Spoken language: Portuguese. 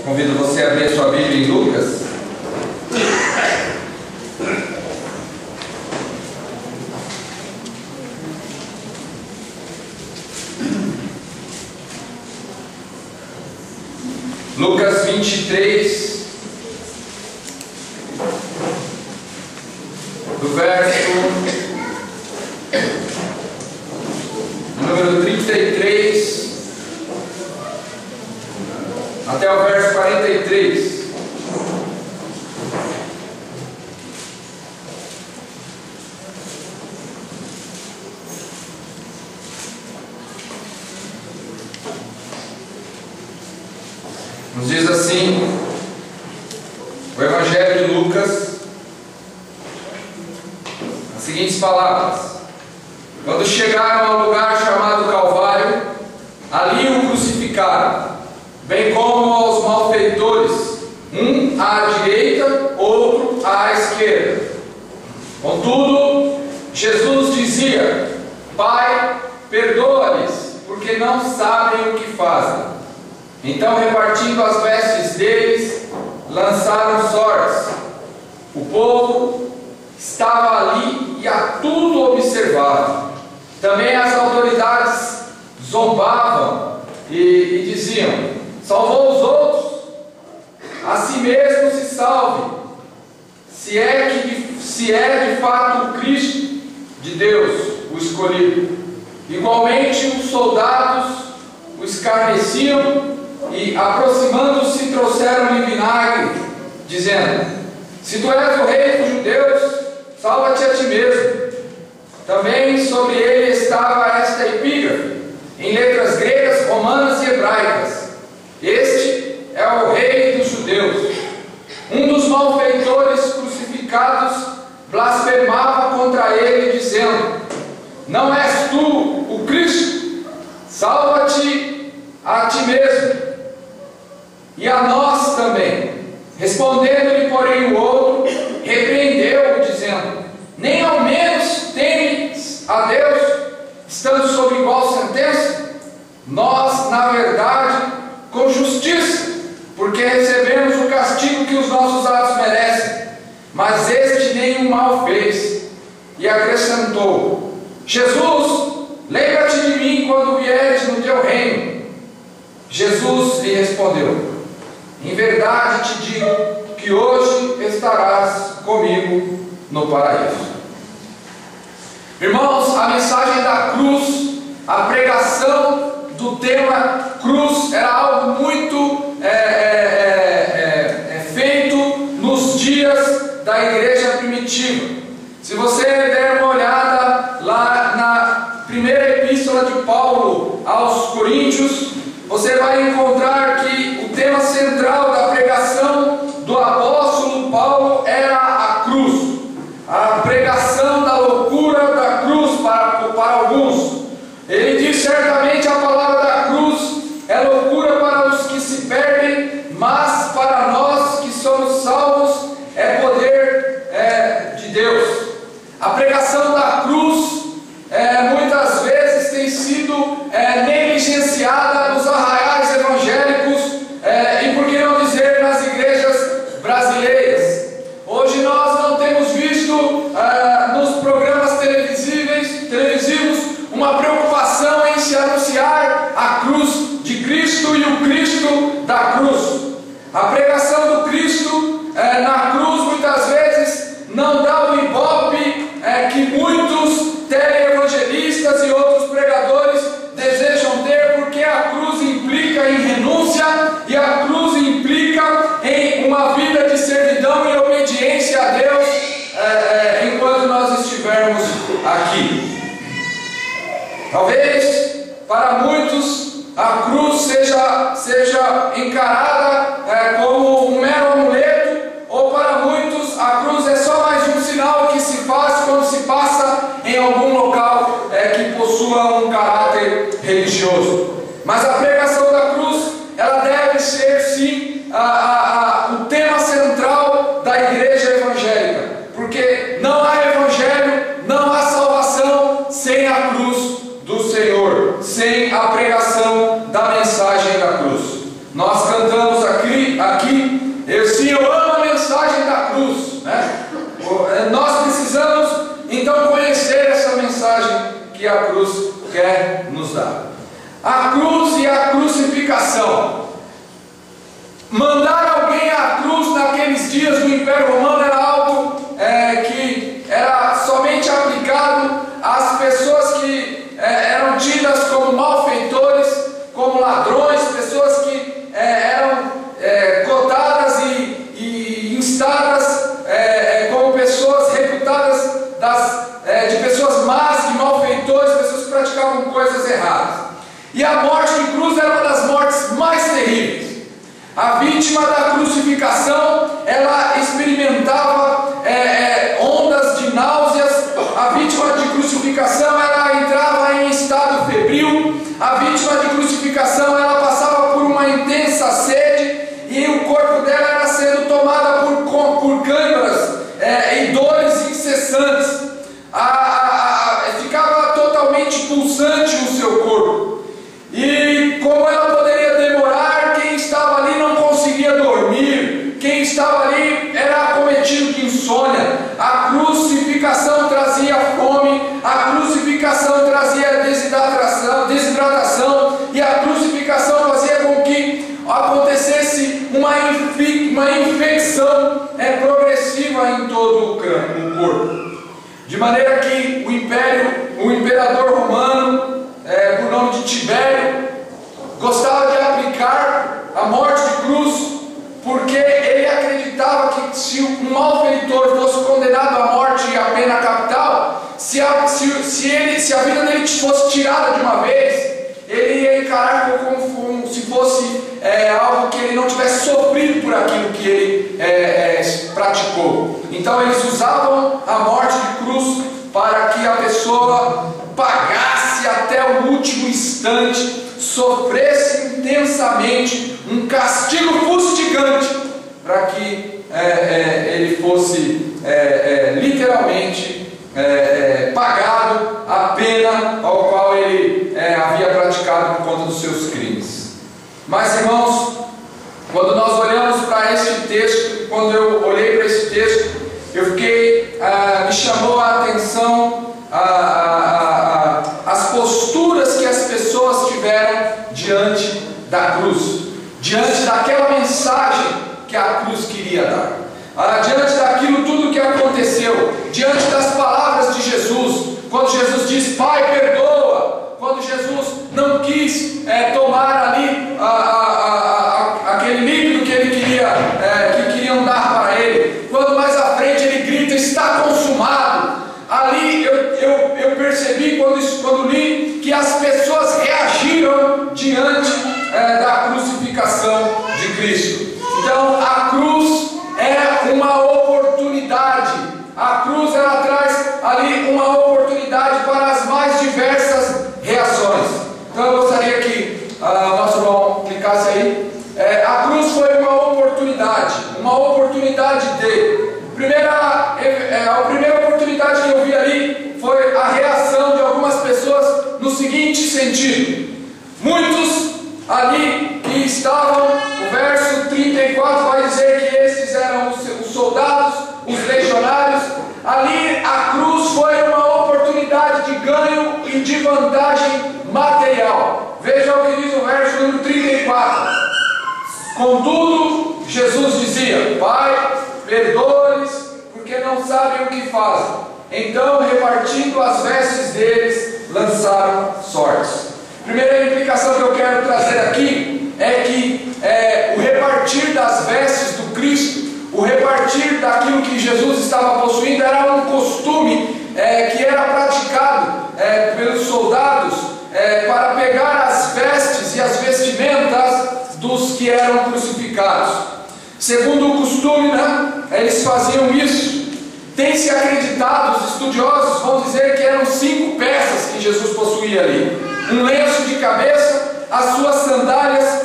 Convido você a abrir a sua Bíblia em Lucas. Lucas 23, do verso número 33 até o verso 43. Nos diz assim o Evangelho de Lucas, as seguintes palavras: quando chegaram ao lugar chamado Calvário, ali o crucificaram, bem como aos malfeitores, um à direita, outro à esquerda. Contudo, Jesus dizia: Pai, perdoa-lhes, porque não sabem o que fazem. Então, repartindo as vestes deles, lançaram sortes. O povo estava ali e a tudo observava. Também as autoridades zombavam e diziam: salvou os outros, a si mesmo se salve, se é de fato o Cristo de Deus, o escolhido. Igualmente os soldados o escarneciam e, aproximando-se, trouxeram-lhe vinagre, dizendo: se tu és o rei dos judeus, salva-te a ti mesmo. Também sobre ele estava esta epígrafe, em letras gregas, romanas e hebraicas: este é o rei dos judeus. Um dos malfeitores crucificados blasfemava contra ele, dizendo: não és tu o Cristo? Salva-te a ti mesmo e a nós também. Respondendo-lhe, porém, o outro repreendeu-o, dizendo: nem ao menos temes a Deus, estando sob igual sentença? Nós, na verdade, com justiça, porque recebemos o castigo que os nossos atos merecem, mas este nenhum mal fez. E acrescentou: Jesus, lembra-te de mim quando vieres no teu reino. Jesus lhe respondeu: em verdade te digo que hoje estarás comigo no paraíso. Irmãos, a mensagem da cruz, a pregação do tema cruz, era algo muito feito nos dias da igreja primitiva. Se você der uma olhada lá na primeira epístola de Paulo aos Coríntios, você vai encontrar que o tema central da pregação do apóstolo Paulo era a cruz, a pregação da loucura da cruz para alguns. Ele diz: certamente a palavra da cruz é loucura para os que se perdem, mas para nós que somos salvos é poder de Deus. A pregação da cruz muitas vezes tem sido negligenciada nos arraiais evangélicos e, por que não dizer, nas igrejas brasileiras. Hoje nós não temos visto nos programas televisivos uma preocupação em se anunciar a cruz de Cristo e o Cristo da cruz. A pregação do Cristo na cruz muitas vezes não dá o ibope que muitos teleevangelistas e outros pregadores desejam ter, porque a cruz implica em renúncia e a cruz implica em uma vida de servidão e obediência a Deus enquanto nós estivermos aqui. Talvez para muitos a cruz seja encarada como um mero amuleto, ou para muitos a cruz é só mais um sinal que se faz quando se passa em algum local que possua um caráter religioso. Mas a pregação da cruz, ela deve ser sim o tema central da igreja evangélica, porque não há evangelho, não há salvação sem a cruz do Senhor, sem a pregação da mensagem Nós cantamos aqui eu amo a mensagem da cruz, né? Nós precisamos então conhecer essa mensagem que a cruz quer nos dar. A cruz e a crucificação. Mandar alguém à cruz naqueles dias do Império Romano era algo que era somente aplicado às pessoas que eram tidas como malfeitores, como ladrões, pessoas que eram cotadas e instadas como pessoas reputadas de pessoas más, de malfeitores, pessoas que praticavam coisas erradas. E a morte de cruz era uma das mortes mais terríveis. A vítima da crucificação, ela experimentava ondas de náuseas. A vítima de crucificação, ela entrava em estado febril. A vítima de crucificação, ela passava por uma intensa sede e o corpo dela era sendo tomada por câimbras e dores incessantes. Ficava totalmente pulsante o seu corpo. E como ela poderia demorar, quem estava ali não conseguia dormir, quem estava ali era acometido de insônia. A crucificação trazia fome, a crucificação trazia desidratação, e a crucificação fazia com que acontecesse uma infecção progressiva em todo o corpo. De maneira que o imperador romano, por nome de Tibério, gostava de aplicar a morte de cruz, porque ele acreditava que se um malfeitor fosse condenado à morte e à pena capital, se a vida dele fosse tirada de uma vez, ele ia encarar como se fosse algo que ele não tivesse sofrido por aquilo que ele praticou. Então eles usavam a morte de cruz para que a pessoa pagasse até o último instante, sofresse intensamente um castigo fustigante, para que ele fosse literalmente pagado a pena ao qual ele havia praticado por conta dos seus crimes. Mas, irmãos, quando nós olhamos para este texto, quando eu olhei para esse texto, eu fiquei, me chamou a atenção as posturas que as pessoas tiveram diante da cruz, diante daquela mensagem que a cruz queria dar, diante daquilo tudo que aconteceu, diante das palavras de Jesus, quando Jesus diz: Pai, perdoa, quando Jesus não quis tomar ali aquele líquido que ele queria, que queriam dar para ele, quando mais à frente ele grita: está consumado. Ali eu percebi quando li que as pessoas reagiram diante da crucificação de Cristo. Então a cruz é uma oportunidade. A cruz, ela traz ali uma oportunidade para as mais diversas reações. Então eu gostaria que nosso irmão clicasse aí. A cruz foi uma oportunidade de... A primeira oportunidade que eu vi ali foi a reação de algumas pessoas no seguinte sentido. Muitos ali que estavam, o verso 34 vai dizer que esses eram os soldados, os legionários. Ali a cruz foi uma oportunidade de ganho e de vantagem material. Veja o que diz o verso número 34. Contudo, Jesus dizia: Pai, perdoe-lhes, porque não sabem o que fazem. Então, repartindo as vestes deles, lançaram sortes. Primeira implicação que eu quero trazer aqui é que o repartir das vestes do Cristo, o repartir daquilo que Jesus estava possuindo, era um costume que era praticado pelos soldados para pegar as vestes e as vestimentas dos que eram crucificados. Segundo o costume, eles faziam isso. Tem-se acreditado, os estudiosos vão dizer que eram 5 peças que Jesus possuía ali: um lenço de cabeça, as suas sandálias